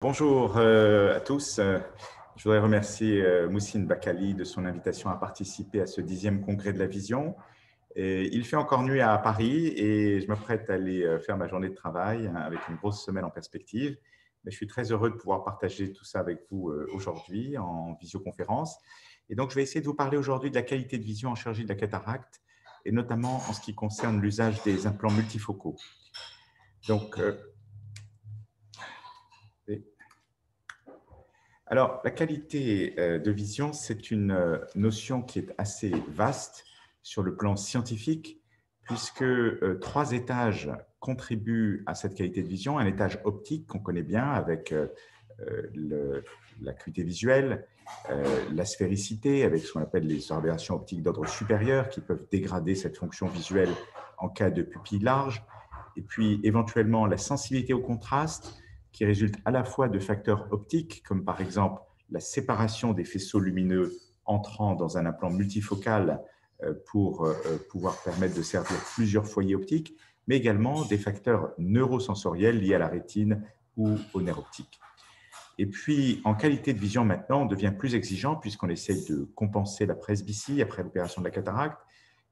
Bonjour à tous. Je voudrais remercier Moussine Bakali de son invitation à participer à ce 10e congrès de la vision. Et il fait encore nuit à Paris et je m'apprête à aller faire ma journée de travail avec une grosse semaine en perspective. Mais je suis très heureux de pouvoir partager tout ça avec vous aujourd'hui en visioconférence. Et donc, je vais essayer de vous parler aujourd'hui de la qualité de vision en chirurgie de la cataracte et notamment en ce qui concerne l'usage des implants multifocaux. Donc, alors, la qualité de vision, c'est une notion qui est assez vaste sur le plan scientifique, puisque trois étages contribuent à cette qualité de vision. Un étage optique qu'on connaît bien avec l'acuité visuelle, la sphéricité avec ce qu'on appelle les aberrations optiques d'ordre supérieur qui peuvent dégrader cette fonction visuelle en cas de pupille large, et puis éventuellement la sensibilité au contraste, qui résulte à la fois de facteurs optiques, comme par exemple la séparation des faisceaux lumineux entrant dans un implant multifocal pour pouvoir permettre de servir plusieurs foyers optiques, mais également des facteurs neurosensoriels liés à la rétine ou au nerf optique. Et puis, en qualité de vision maintenant, on devient plus exigeant puisqu'on essaie de compenser la presbytie après l'opération de la cataracte.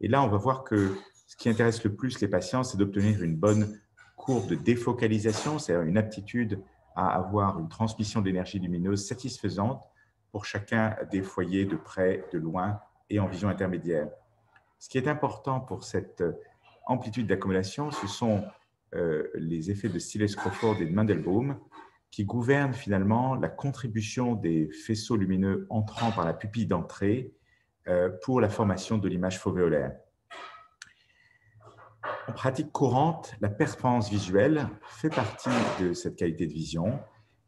Et là, on va voir que ce qui intéresse le plus les patients, c'est d'obtenir une bonne courbe de défocalisation, c'est-à-dire une aptitude à avoir une transmission d'énergie lumineuse satisfaisante pour chacun des foyers de près, de loin et en vision intermédiaire. Ce qui est important pour cette amplitude d'accumulation, ce sont les effets de Stiles-Crawford et de Mandelbaum qui gouvernent finalement la contribution des faisceaux lumineux entrant par la pupille d'entrée pour la formation de l'image fovéolaire. En pratique courante, la performance visuelle fait partie de cette qualité de vision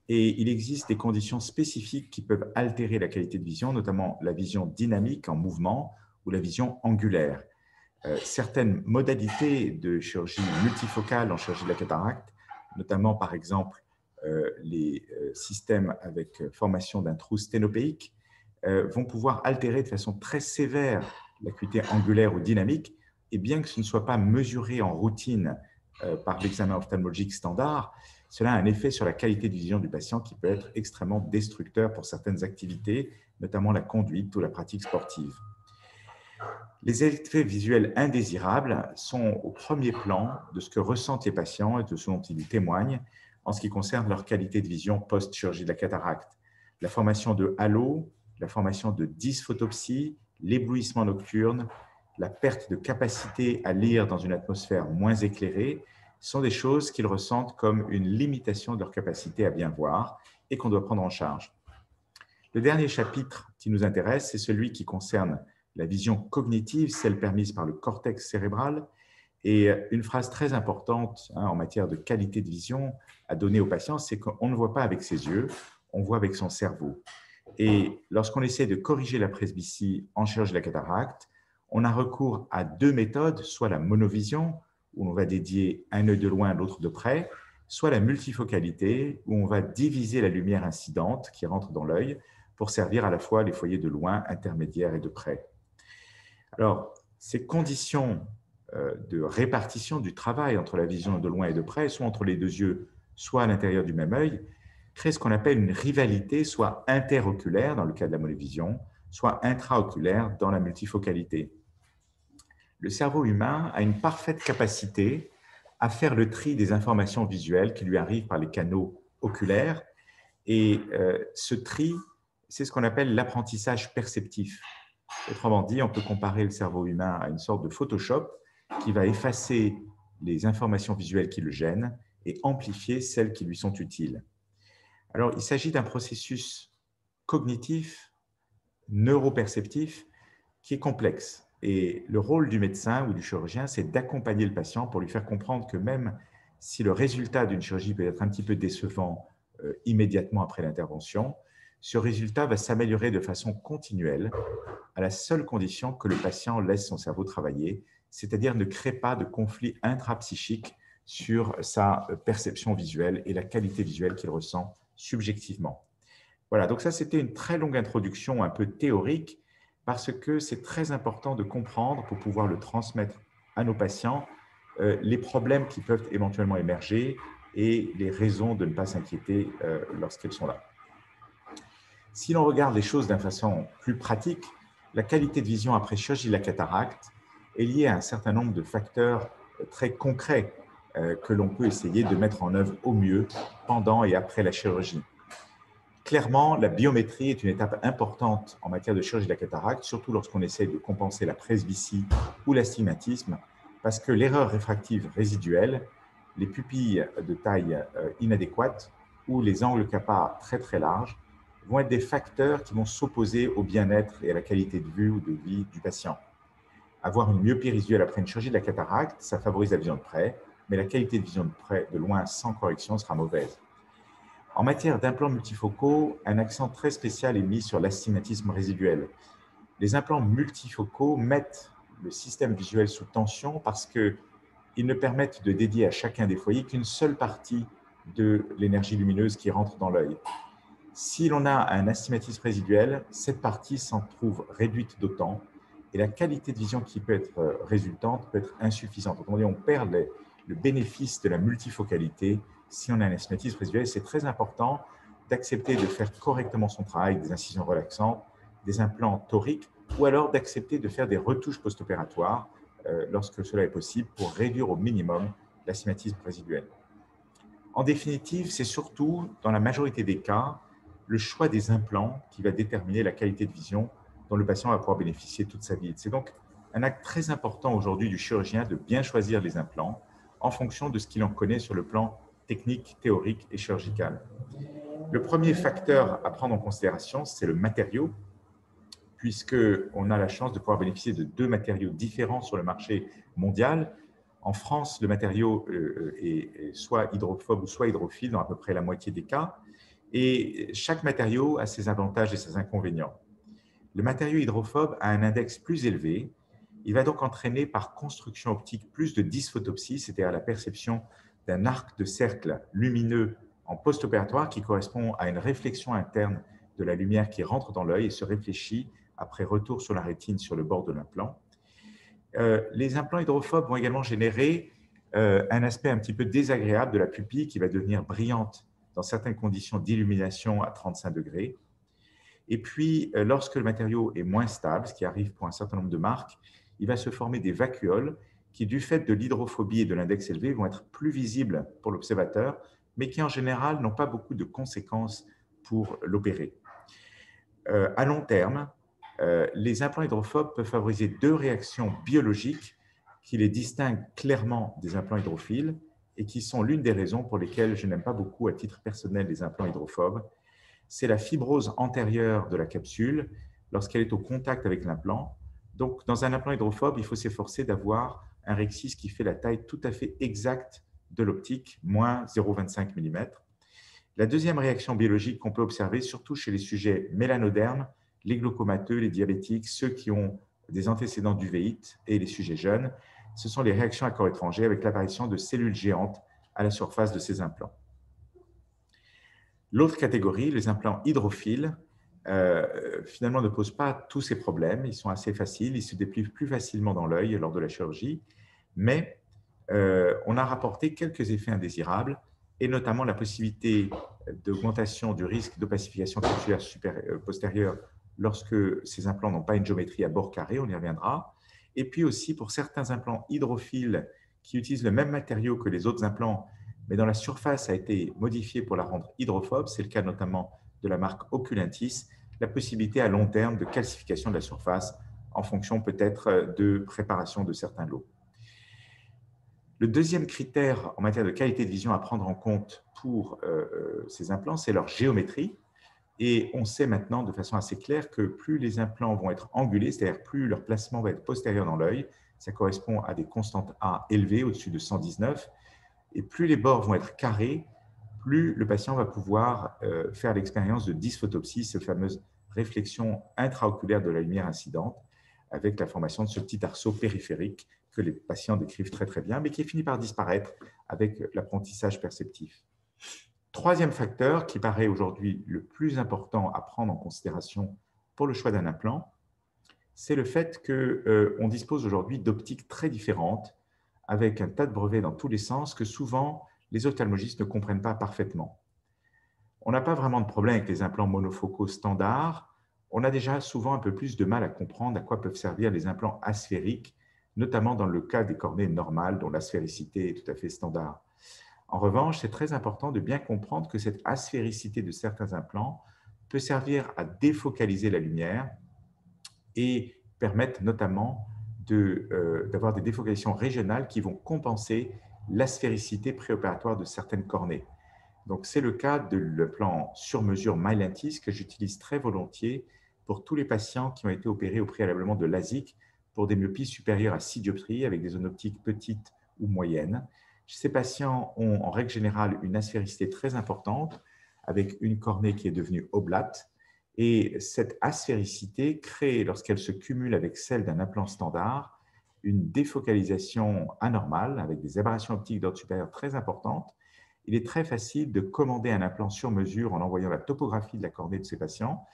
et il existe des conditions spécifiques qui peuvent altérer la qualité de vision, notamment la vision dynamique en mouvement ou la vision angulaire. Certaines modalités de chirurgie multifocale en chirurgie de la cataracte, notamment par exemple les systèmes avec formation d'un trou sténopéique, vont pouvoir altérer de façon très sévère l'acuité angulaire ou dynamique, et bien que ce ne soit pas mesuré en routine par l'examen ophtalmologique standard, cela a un effet sur la qualité de vision du patient qui peut être extrêmement destructeur pour certaines activités, notamment la conduite ou la pratique sportive. Les effets visuels indésirables sont au premier plan de ce que ressentent les patients et de ce dont ils témoignent en ce qui concerne leur qualité de vision post-chirurgie de la cataracte. La formation de halos, la formation de dysphotopsie, l'éblouissement nocturne, la perte de capacité à lire dans une atmosphère moins éclairée sont des choses qu'ils ressentent comme une limitation de leur capacité à bien voir et qu'on doit prendre en charge. Le dernier chapitre qui nous intéresse, c'est celui qui concerne la vision cognitive, celle permise par le cortex cérébral. Et une phrase très importante en matière de qualité de vision à donner aux patients, c'est qu'on ne voit pas avec ses yeux, on voit avec son cerveau. Et lorsqu'on essaie de corriger la presbytie en chirurgie de la cataracte, on a recours à deux méthodes, soit la monovision, où on va dédier un œil de loin, l'autre de près, soit la multifocalité, où on va diviser la lumière incidente qui rentre dans l'œil pour servir à la fois les foyers de loin, intermédiaire et de près. Alors, ces conditions de répartition du travail entre la vision de loin et de près, soit entre les deux yeux, soit à l'intérieur du même œil, créent ce qu'on appelle une rivalité, soit interoculaire dans le cas de la monovision, soit intraoculaire dans la multifocalité. Le cerveau humain a une parfaite capacité à faire le tri des informations visuelles qui lui arrivent par les canaux oculaires, et ce tri, c'est ce qu'on appelle l'apprentissage perceptif. Autrement dit, on peut comparer le cerveau humain à une sorte de Photoshop qui va effacer les informations visuelles qui le gênent et amplifier celles qui lui sont utiles. Alors, il s'agit d'un processus cognitif, neuroperceptif, qui est complexe. Et le rôle du médecin ou du chirurgien, c'est d'accompagner le patient pour lui faire comprendre que même si le résultat d'une chirurgie peut être un petit peu décevant immédiatement après l'intervention, ce résultat va s'améliorer de façon continuelle à la seule condition que le patient laisse son cerveau travailler, c'est-à-dire ne crée pas de conflit intrapsychique sur sa perception visuelle et la qualité visuelle qu'il ressent subjectivement. Voilà, donc ça c'était une très longue introduction un peu théorique parce que c'est très important de comprendre pour pouvoir le transmettre à nos patients les problèmes qui peuvent éventuellement émerger et les raisons de ne pas s'inquiéter lorsqu'elles sont là. Si l'on regarde les choses d'une façon plus pratique, la qualité de vision après chirurgie de la cataracte est liée à un certain nombre de facteurs très concrets que l'on peut essayer de mettre en œuvre au mieux pendant et après la chirurgie. Clairement, la biométrie est une étape importante en matière de chirurgie de la cataracte, surtout lorsqu'on essaie de compenser la presbytie ou l'astigmatisme, parce que l'erreur réfractive résiduelle, les pupilles de taille inadéquate ou les angles CAPA très très larges vont être des facteurs qui vont s'opposer au bien-être et à la qualité de vue ou de vie du patient. Avoir une myopie résiduelle après une chirurgie de la cataracte, ça favorise la vision de près, mais la qualité de vision de près, de loin, sans correction, sera mauvaise. En matière d'implants multifocaux, un accent très spécial est mis sur l'astigmatisme résiduel. Les implants multifocaux mettent le système visuel sous tension parce qu'ils ne permettent de dédier à chacun des foyers qu'une seule partie de l'énergie lumineuse qui rentre dans l'œil. Si l'on a un astigmatisme résiduel, cette partie s'en trouve réduite d'autant et la qualité de vision qui peut être résultante peut être insuffisante. Autrement dit, on perd le bénéfice de la multifocalité si on a un astigmatisme résiduel. C'est très important d'accepter de faire correctement son travail, des incisions relaxantes, des implants toriques, ou alors d'accepter de faire des retouches post-opératoires lorsque cela est possible pour réduire au minimum l'astigmatisme résiduel. En définitive, c'est surtout, dans la majorité des cas, le choix des implants qui va déterminer la qualité de vision dont le patient va pouvoir bénéficier toute sa vie. C'est donc un acte très important aujourd'hui du chirurgien de bien choisir les implants en fonction de ce qu'il en connaît sur le plan technique, théorique et chirurgical. Le premier facteur à prendre en considération, c'est le matériau, puisqu'on a la chance de pouvoir bénéficier de deux matériaux différents sur le marché mondial. En France, le matériau est soit hydrophobe ou soit hydrophile dans à peu près la moitié des cas. Et chaque matériau a ses avantages et ses inconvénients. Le matériau hydrophobe a un index plus élevé. Il va donc entraîner par construction optique plus de dysphotopsie, c'est-à-dire la perception d'un arc de cercle lumineux en post-opératoire qui correspond à une réflexion interne de la lumière qui rentre dans l'œil et se réfléchit après retour sur la rétine sur le bord de l'implant. Les implants hydrophobes vont également générer un aspect un petit peu désagréable de la pupille qui va devenir brillante dans certaines conditions d'illumination à 35 degrés. Et puis, lorsque le matériau est moins stable, ce qui arrive pour un certain nombre de marques, il va se former des vacuoles qui, du fait de l'hydrophobie et de l'index élevé, vont être plus visibles pour l'observateur, mais qui en général n'ont pas beaucoup de conséquences pour l'opérer. À long terme, les implants hydrophobes peuvent favoriser deux réactions biologiques qui les distinguent clairement des implants hydrophiles et qui sont l'une des raisons pour lesquelles je n'aime pas beaucoup, à titre personnel, les implants hydrophobes. C'est la fibrose antérieure de la capsule lorsqu'elle est au contact avec l'implant. Donc, dans un implant hydrophobe, il faut s'efforcer d'avoir un rexis qui fait la taille tout à fait exacte de l'optique, moins 0,25 mm. La deuxième réaction biologique qu'on peut observer, surtout chez les sujets mélanodermes, les glaucomateux, les diabétiques, ceux qui ont des antécédents d'uvéite et les sujets jeunes, ce sont les réactions à corps étranger avec l'apparition de cellules géantes à la surface de ces implants. L'autre catégorie, les implants hydrophiles, finalement ne posent pas tous ces problèmes. Ils sont assez faciles, ils se déplient plus facilement dans l'œil lors de la chirurgie, mais on a rapporté quelques effets indésirables et notamment la possibilité d'augmentation du risque d'opacification capsulaire postérieure lorsque ces implants n'ont pas une géométrie à bord carré, on y reviendra. Et puis aussi pour certains implants hydrophiles qui utilisent le même matériau que les autres implants, mais dont la surface a été modifiée pour la rendre hydrophobe, c'est le cas notamment de la marque Oculentis, la possibilité à long terme de calcification de la surface en fonction peut-être de préparation de certains lots. Le deuxième critère en matière de qualité de vision à prendre en compte pour ces implants, c'est leur géométrie. Et on sait maintenant de façon assez claire que plus les implants vont être angulés, c'est-à-dire plus leur placement va être postérieur dans l'œil, ça correspond à des constantes A élevées, au-dessus de 119, et plus les bords vont être carrés, plus le patient va pouvoir faire l'expérience de dysphotopsie, cette fameuse réflexion intraoculaire de la lumière incidente, avec la formation de ce petit arceau périphérique que les patients décrivent très très bien, mais qui finit par disparaître avec l'apprentissage perceptif. Troisième facteur qui paraît aujourd'hui le plus important à prendre en considération pour le choix d'un implant, c'est le fait qu'on dispose aujourd'hui d'optiques très différentes, avec un tas de brevets dans tous les sens, que souvent les ophtalmologistes ne comprennent pas parfaitement. On n'a pas vraiment de problème avec les implants monofocaux standards. On a déjà souvent un peu plus de mal à comprendre à quoi peuvent servir les implants asphériques, notamment dans le cas des cornées normales dont l'asphéricité est tout à fait standard. En revanche, c'est très important de bien comprendre que cette asphéricité de certains implants peut servir à défocaliser la lumière et permettre notamment d'avoir des défocalisations régionales qui vont compenser l'asphéricité préopératoire de certaines cornées. Donc, c'est le cas de l'implant sur mesure MyLentis que j'utilise très volontiers pour tous les patients qui ont été opérés au préalablement de LASIK pour des myopies supérieures à 6 dioptries avec des zones optiques petites ou moyennes. Ces patients ont en règle générale une asphéricité très importante avec une cornée qui est devenue oblate. Et cette asphéricité crée, lorsqu'elle se cumule avec celle d'un implant standard, une défocalisation anormale avec des aberrations optiques d'ordre supérieur très importantes. Il est très facile de commander un implant sur mesure en envoyant la topographie de la cornée de ces patients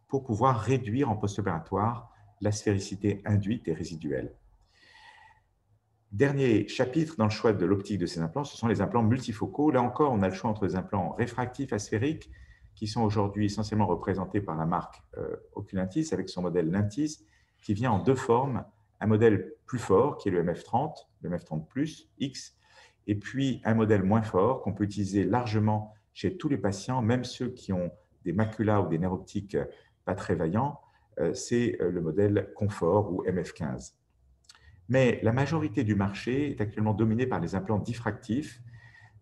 pour pouvoir réduire en post-opératoire l'asphéricité induite et résiduelle. Dernier chapitre dans le choix de l'optique de ces implants, ce sont les implants multifocaux. Là encore, on a le choix entre les implants réfractifs asphériques qui sont aujourd'hui essentiellement représentés par la marque Oculentis avec son modèle Lentis qui vient en deux formes. Un modèle plus fort qui est le MF30, le MF30 Plus X, et puis un modèle moins fort qu'on peut utiliser largement chez tous les patients, même ceux qui ont des maculas ou des nerfs optiques pas très vaillants, c'est le modèle Confort ou MF15. Mais la majorité du marché est actuellement dominée par les implants diffractifs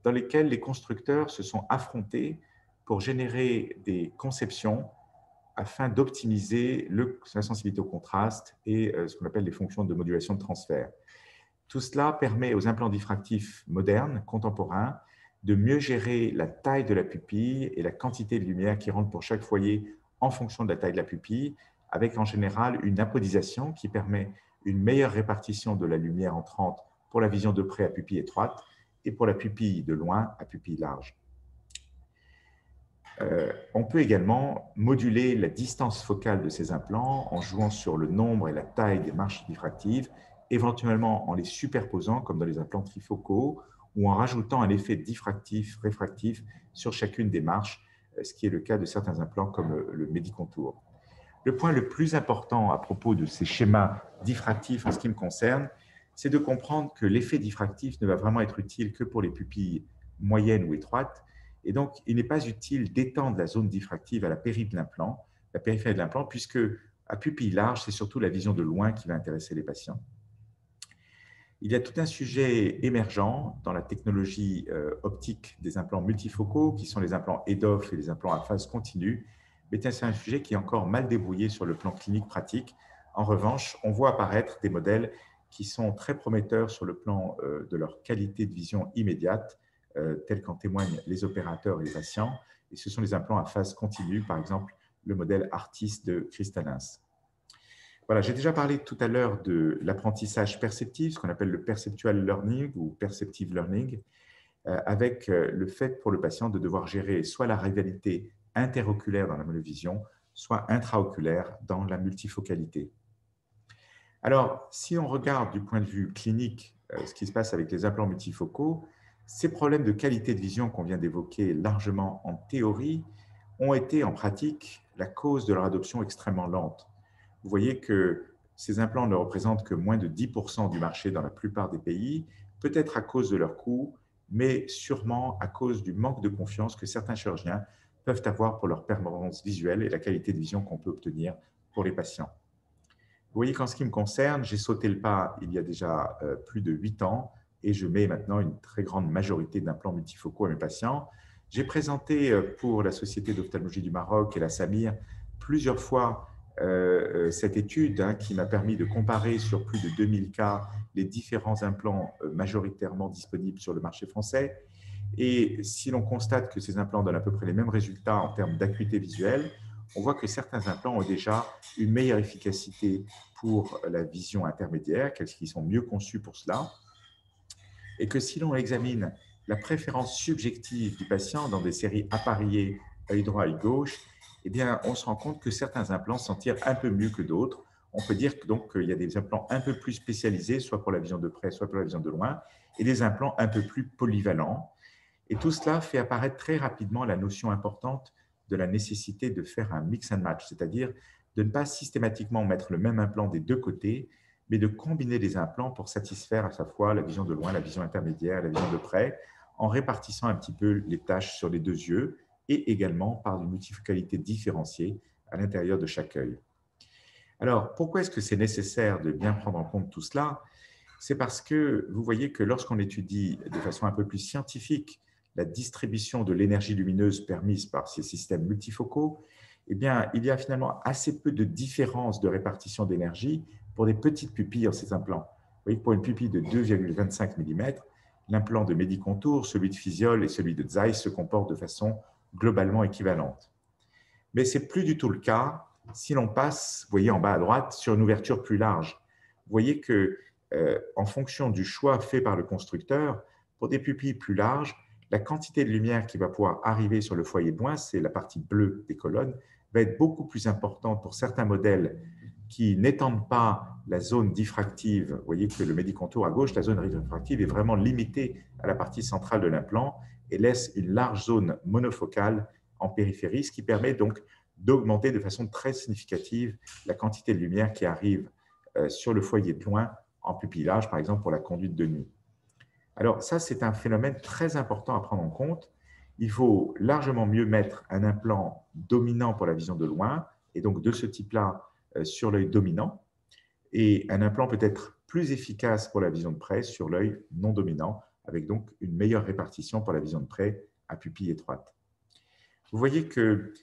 dans lesquels les constructeurs se sont affrontés pour générer des conceptions afin d'optimiser la sensibilité au contraste et ce qu'on appelle les fonctions de modulation de transfert. Tout cela permet aux implants diffractifs modernes, contemporains, de mieux gérer la taille de la pupille et la quantité de lumière qui rentre pour chaque foyer en fonction de la taille de la pupille, avec en général une apodisation qui permet une meilleure répartition de la lumière entrante pour la vision de près à pupille étroite et pour la pupille de loin à pupille large. On peut également moduler la distance focale de ces implants en jouant sur le nombre et la taille des marches diffractives, éventuellement en les superposant comme dans les implants trifocaux ou en rajoutant un effet diffractif-réfractif sur chacune des marches, ce qui est le cas de certains implants comme le Medicontour. Le point le plus important à propos de ces schémas diffractifs en ce qui me concerne, c'est de comprendre que l'effet diffractif ne va vraiment être utile que pour les pupilles moyennes ou étroites. Et donc, il n'est pas utile d'étendre la zone diffractive à la périphérie de l'implant, puisque à pupille large, c'est surtout la vision de loin qui va intéresser les patients. Il y a tout un sujet émergent dans la technologie optique des implants multifocaux, qui sont les implants EDOF et les implants à phase continue. Mais c'est un sujet qui est encore mal débrouillé sur le plan clinique pratique. En revanche, on voit apparaître des modèles qui sont très prometteurs sur le plan de leur qualité de vision immédiate, tels qu'en témoignent les opérateurs et les patients. Et ce sont les implants à phase continue, par exemple le modèle Artis de Cristallins. Voilà, j'ai déjà parlé tout à l'heure de l'apprentissage perceptif, ce qu'on appelle le perceptual learning ou perceptive learning, avec le fait pour le patient de devoir gérer soit la rivalité interoculaire dans la monovision, soit intraoculaire dans la multifocalité. Alors, si on regarde du point de vue clinique ce qui se passe avec les implants multifocaux, ces problèmes de qualité de vision qu'on vient d'évoquer largement en théorie ont été en pratique la cause de leur adoption extrêmement lente. Vous voyez que ces implants ne représentent que moins de 10% du marché dans la plupart des pays, peut-être à cause de leur coût, mais sûrement à cause du manque de confiance que certains chirurgiens peuvent avoir pour leur performance visuelle et la qualité de vision qu'on peut obtenir pour les patients. Vous voyez qu'en ce qui me concerne, j'ai sauté le pas il y a déjà plus de 8 ans et je mets maintenant une très grande majorité d'implants multifocaux à mes patients. J'ai présenté pour la Société d'ophtalmologie du Maroc et la SAMIR plusieurs fois cette étude qui m'a permis de comparer sur plus de 2000 cas les différents implants majoritairement disponibles sur le marché français. Et si l'on constate que ces implants donnent à peu près les mêmes résultats en termes d'acuité visuelle, on voit que certains implants ont déjà une meilleure efficacité pour la vision intermédiaire, qui sont mieux conçus pour cela, et que si l'on examine la préférence subjective du patient dans des séries appareillées œil droit, œil gauche, eh bien, on se rend compte que certains implants s'en tirent un peu mieux que d'autres. On peut dire donc qu'il y a des implants un peu plus spécialisés, soit pour la vision de près, soit pour la vision de loin, et des implants un peu plus polyvalents. Et tout cela fait apparaître très rapidement la notion importante de la nécessité de faire un mix and match, c'est-à-dire de ne pas systématiquement mettre le même implant des deux côtés, mais de combiner les implants pour satisfaire à la fois la vision de loin, la vision intermédiaire, la vision de près, en répartissant un petit peu les tâches sur les deux yeux et également par une multifocalité différenciée à l'intérieur de chaque œil. Alors, pourquoi est-ce que c'est nécessaire de bien prendre en compte tout cela? C'est parce que vous voyez que lorsqu'on étudie de façon un peu plus scientifique la distribution de l'énergie lumineuse permise par ces systèmes multifocaux, eh bien, il y a finalement assez peu de différence de répartition d'énergie pour des petites pupilles en ces implants. Vous voyez que pour une pupille de 2,25 mm, l'implant de Medicontour, celui de Physiol et celui de Zeiss se comportent de façon globalement équivalente. Mais ce n'est plus du tout le cas si l'on passe, vous voyez en bas à droite, sur une ouverture plus large. Vous voyez que, en fonction du choix fait par le constructeur, pour des pupilles plus larges, la quantité de lumière qui va pouvoir arriver sur le foyer de loin, c'est la partie bleue des colonnes, va être beaucoup plus importante pour certains modèles qui n'étendent pas la zone diffractive. Vous voyez que le Medicontour à gauche, la zone diffractive est vraiment limitée à la partie centrale de l'implant et laisse une large zone monofocale en périphérie, ce qui permet donc d'augmenter de façon très significative la quantité de lumière qui arrive sur le foyer de loin en pupillage, par exemple pour la conduite de nuit. Alors ça, c'est un phénomène très important à prendre en compte. Il faut largement mieux mettre un implant dominant pour la vision de loin, et donc de ce type-là sur l'œil dominant, et un implant peut être plus efficace pour la vision de près sur l'œil non dominant, avec donc une meilleure répartition pour la vision de près à pupille étroite. Vous voyez que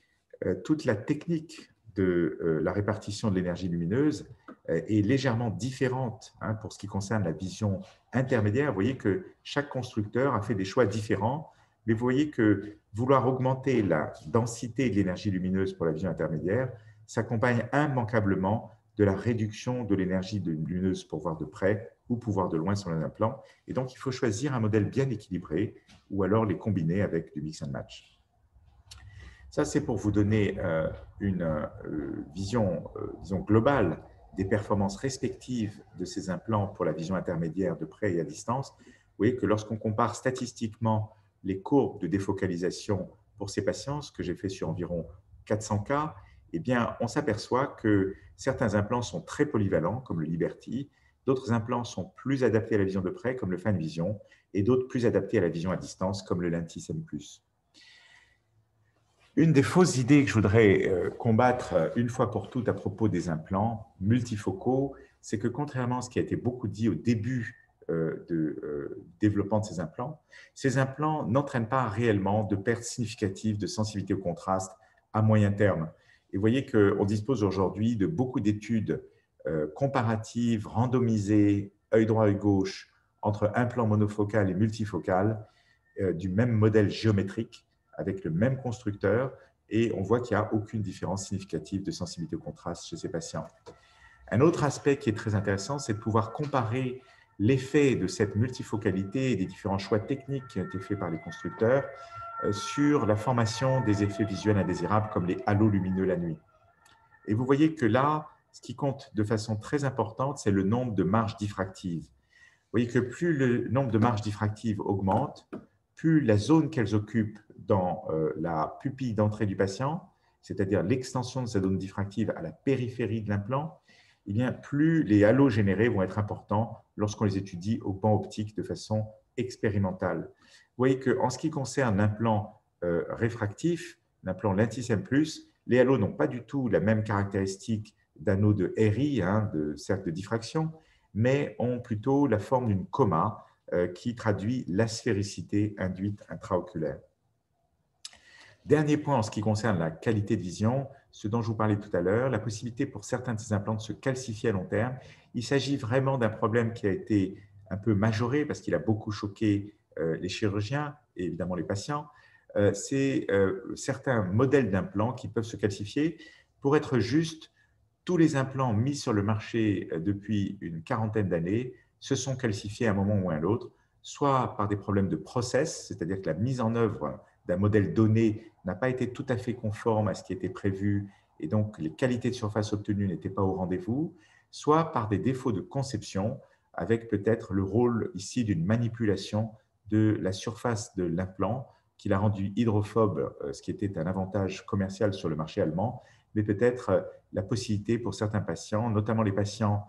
toute la technique de la répartition de l'énergie lumineuse est légèrement différente pour ce qui concerne la vision intermédiaire. Vous voyez que chaque constructeur a fait des choix différents, mais vous voyez que vouloir augmenter la densité de l'énergie lumineuse pour la vision intermédiaire s'accompagne immanquablement de la réduction de l'énergie lumineuse pour voir de près ou pour voir de loin sur un implant. Et donc, il faut choisir un modèle bien équilibré ou alors les combiner avec du mix and match. Ça, c'est pour vous donner une vision disons, globale des performances respectives de ces implants pour la vision intermédiaire de près et à distance. Vous voyez que lorsqu'on compare statistiquement les courbes de défocalisation pour ces patients, ce que j'ai fait sur environ 400 cas, eh bien, on s'aperçoit que certains implants sont très polyvalents, comme le Liberty, d'autres implants sont plus adaptés à la vision de près, comme le FineVision, et d'autres plus adaptés à la vision à distance, comme le Lentis M+. Une des fausses idées que je voudrais combattre une fois pour toutes à propos des implants multifocaux, c'est que contrairement à ce qui a été beaucoup dit au début de développement de ces implants n'entraînent pas réellement de perte significative de sensibilité au contraste à moyen terme. Et vous voyez qu'on dispose aujourd'hui de beaucoup d'études comparatives, randomisées, œil droit, œil gauche, entre implants monofocal et multifocal du même modèle géométrique, avec le même constructeur, et on voit qu'il n'y a aucune différence significative de sensibilité au contraste chez ces patients. Un autre aspect qui est très intéressant, c'est de pouvoir comparer l'effet de cette multifocalité et des différents choix techniques qui ont été faits par les constructeurs sur la formation des effets visuels indésirables comme les halos lumineux la nuit. Et vous voyez que là, ce qui compte de façon très importante, c'est le nombre de marges diffractives. Vous voyez que plus le nombre de marges diffractives augmente, plus la zone qu'elles occupent dans la pupille d'entrée du patient, c'est-à-dire l'extension de sa zone diffractive à la périphérie de l'implant, eh bien, plus les halos générés vont être importants lorsqu'on les étudie au banc optique de façon expérimentale. Vous voyez qu'en ce qui concerne l'implant réfractif, l'implant Lentis M+, les halos n'ont pas du tout la même caractéristique d'anneau de RI, de cercle de diffraction, mais ont plutôt la forme d'une coma qui traduit l'asphéricité induite intraoculaire. Dernier point en ce qui concerne la qualité de vision, ce dont je vous parlais tout à l'heure, la possibilité pour certains de ces implants de se calcifier à long terme. Il s'agit vraiment d'un problème qui a été un peu majoré parce qu'il a beaucoup choqué les chirurgiens et évidemment les patients. C'est certains modèles d'implants qui peuvent se calcifier. Pour être juste, tous les implants mis sur le marché depuis une quarantaine d'années se sont calcifiés à un moment ou à un autre, soit par des problèmes de process, c'est-à-dire que la mise en œuvre d'un modèle donné n'a pas été tout à fait conforme à ce qui était prévu et donc les qualités de surface obtenues n'étaient pas au rendez-vous, soit par des défauts de conception avec peut-être le rôle ici d'une manipulation de la surface de l'implant qui l'a rendu hydrophobe, ce qui était un avantage commercial sur le marché allemand, mais peut-être la possibilité pour certains patients, notamment les patients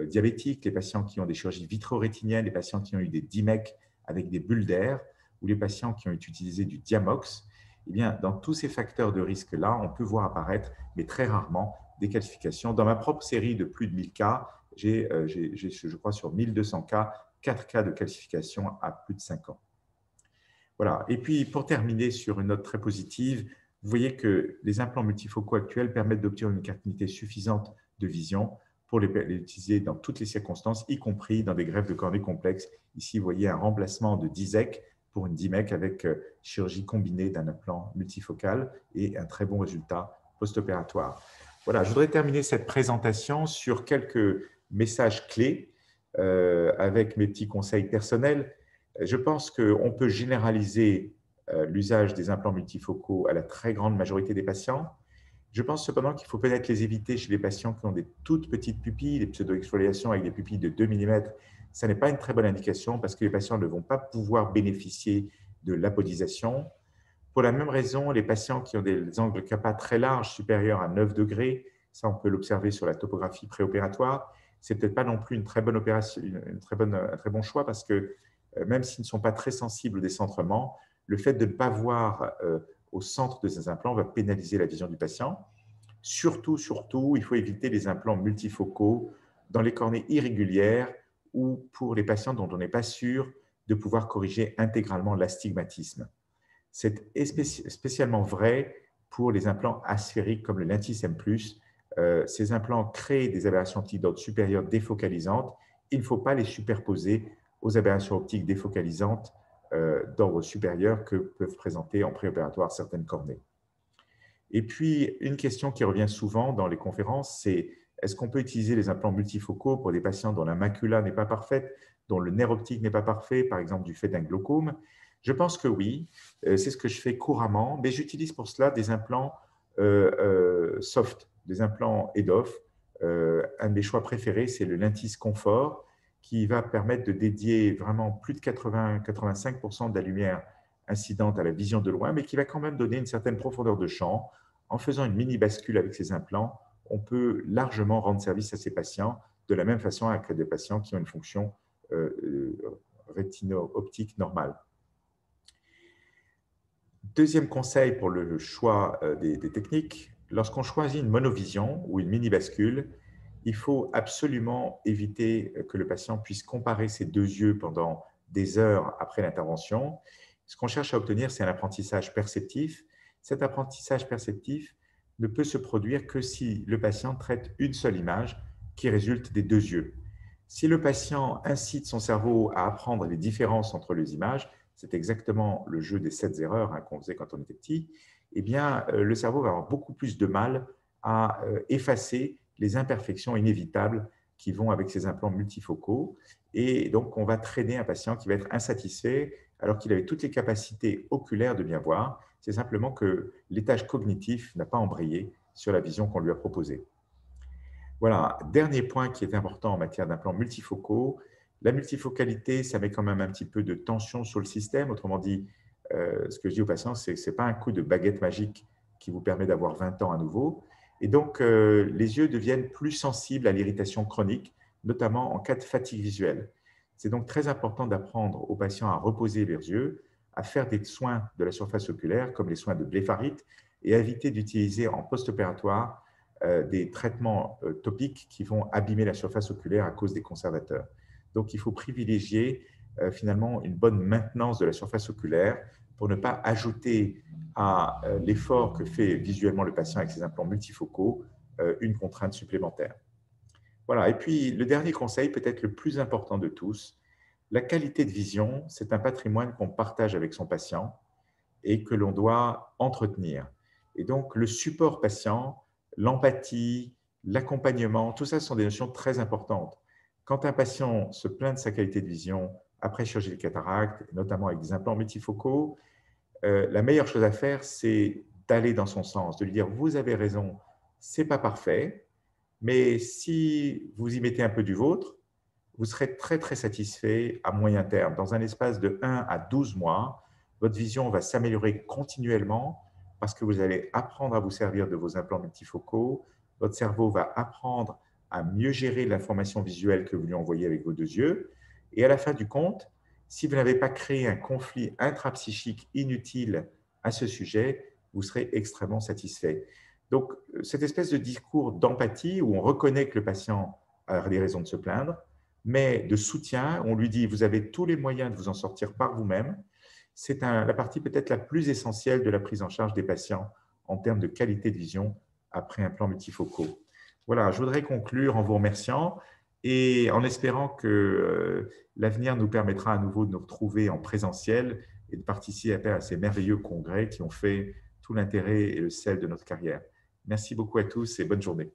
diabétiques, les patients qui ont des chirurgies vitro-rétiniennes, les patients qui ont eu des DIMEC avec des bulles d'air, ou les patients qui ont utilisé du Diamox, eh bien, dans tous ces facteurs de risque-là, on peut voir apparaître, mais très rarement, des calcifications. Dans ma propre série de plus de 1000 cas, j'ai, je crois, sur 1200 cas, 4 cas de calcification à plus de 5 ans. Voilà. Et puis, pour terminer sur une note très positive, vous voyez que les implants multifocaux actuels permettent d'obtenir une continuité suffisante de vision pour les utiliser dans toutes les circonstances, y compris dans des greffes de cornée complexes. Ici, vous voyez un remplacement de DISEC pour une DIMEC avec chirurgie combinée d'un implant multifocal et un très bon résultat post-opératoire. Voilà, je voudrais terminer cette présentation sur quelques messages clés avec mes petits conseils personnels. Je pense qu'on peut généraliser l'usage des implants multifocaux à la très grande majorité des patients. Je pense cependant qu'il faut peut-être les éviter chez les patients qui ont des toutes petites pupilles, des pseudo-exfoliations avec des pupilles de 2 mm. Ce n'est pas une très bonne indication parce que les patients ne vont pas pouvoir bénéficier de l'apodisation. Pour la même raison, les patients qui ont des angles CAPA très larges, supérieurs à 9 degrés, ça on peut l'observer sur la topographie préopératoire, c'est peut-être pas non plus une très bonne opération, un très bon choix parce que même s'ils ne sont pas très sensibles au décentrement, le fait de ne pas voir au centre de ces implants va pénaliser la vision du patient. Surtout, il faut éviter les implants multifocaux dans les cornées irrégulières ou pour les patients dont on n'est pas sûr de pouvoir corriger intégralement l'astigmatisme. C'est spécialement vrai pour les implants asphériques comme le Lentis M+. Ces implants créent des aberrations optiques d'ordre supérieur défocalisantes. Il ne faut pas les superposer aux aberrations optiques défocalisantes d'ordre supérieur que peuvent présenter en préopératoire certaines cornées. Et puis, une question qui revient souvent dans les conférences, c'est est-ce qu'on peut utiliser les implants multifocaux pour des patients dont la macula n'est pas parfaite, dont le nerf optique n'est pas parfait, par exemple du fait d'un glaucome? Je pense que oui, c'est ce que je fais couramment, mais j'utilise pour cela des implants soft, des implants EDOF. Un de mes choix préférés, c'est le Lentis Confort, qui va permettre de dédier vraiment plus de 80-85% de la lumière incidente à la vision de loin, mais qui va quand même donner une certaine profondeur de champ. En faisant une mini-bascule avec ces implants, on peut largement rendre service à ces patients de la même façon avec des patients qui ont une fonction rétino-optique normale. Deuxième conseil pour le choix des techniques, lorsqu'on choisit une monovision ou une mini-bascule, il faut absolument éviter que le patient puisse comparer ses deux yeux pendant des heures après l'intervention. Ce qu'on cherche à obtenir, c'est un apprentissage perceptif. Cet apprentissage perceptif ne peut se produire que si le patient traite une seule image qui résulte des deux yeux. Si le patient incite son cerveau à apprendre les différences entre les images, c'est exactement le jeu des 7 erreurs qu'on faisait quand on était petit, eh bien, le cerveau va avoir beaucoup plus de mal à effacer les imperfections inévitables qui vont avec ces implants multifocaux. Et donc, on va traîner un patient qui va être insatisfait alors qu'il avait toutes les capacités oculaires de bien voir. C'est simplement que l'étage cognitif n'a pas embrayé sur la vision qu'on lui a proposée. Voilà, dernier point qui est important en matière d'implants multifocaux. La multifocalité, ça met quand même un petit peu de tension sur le système. Autrement dit, ce que je dis aux patients, c'est que ce n'est pas un coup de baguette magique qui vous permet d'avoir 20 ans à nouveau. Et donc, les yeux deviennent plus sensibles à l'irritation chronique, notamment en cas de fatigue visuelle. C'est donc très important d'apprendre aux patients à reposer leurs yeux, à faire des soins de la surface oculaire, comme les soins de blépharite, et à éviter d'utiliser en post-opératoire des traitements topiques qui vont abîmer la surface oculaire à cause des conservateurs. Donc, il faut privilégier finalement une bonne maintenance de la surface oculaire pour ne pas ajouter à l'effort que fait visuellement le patient avec ses implants multifocaux une contrainte supplémentaire. Voilà. Et puis, le dernier conseil, peut-être le plus important de tous, la qualité de vision, c'est un patrimoine qu'on partage avec son patient et que l'on doit entretenir. Et donc, le support patient, l'empathie, l'accompagnement, tout ça sont des notions très importantes. Quand un patient se plaint de sa qualité de vision après chirurgie de cataracte, notamment avec des implants multifocaux, la meilleure chose à faire, c'est d'aller dans son sens, de lui dire « vous avez raison, ce n'est pas parfait, mais si vous y mettez un peu du vôtre, vous serez très, très satisfait à moyen terme. Dans un espace de 1 à 12 mois, votre vision va s'améliorer continuellement parce que vous allez apprendre à vous servir de vos implants multifocaux. Votre cerveau va apprendre à mieux gérer l'information visuelle que vous lui envoyez avec vos deux yeux. Et à la fin du compte, si vous n'avez pas créé un conflit intrapsychique inutile à ce sujet, vous serez extrêmement satisfait. Donc, cette espèce de discours d'empathie où on reconnaît que le patient a des raisons de se plaindre, mais de soutien, on lui dit, vous avez tous les moyens de vous en sortir par vous-même. C'est la partie peut-être la plus essentielle de la prise en charge des patients en termes de qualité de vision après implants multifocaux. Voilà, je voudrais conclure en vous remerciant et en espérant que l'avenir nous permettra à nouveau de nous retrouver en présentiel et de participer à ces merveilleux congrès qui ont fait tout l'intérêt et le sel de notre carrière. Merci beaucoup à tous et bonne journée.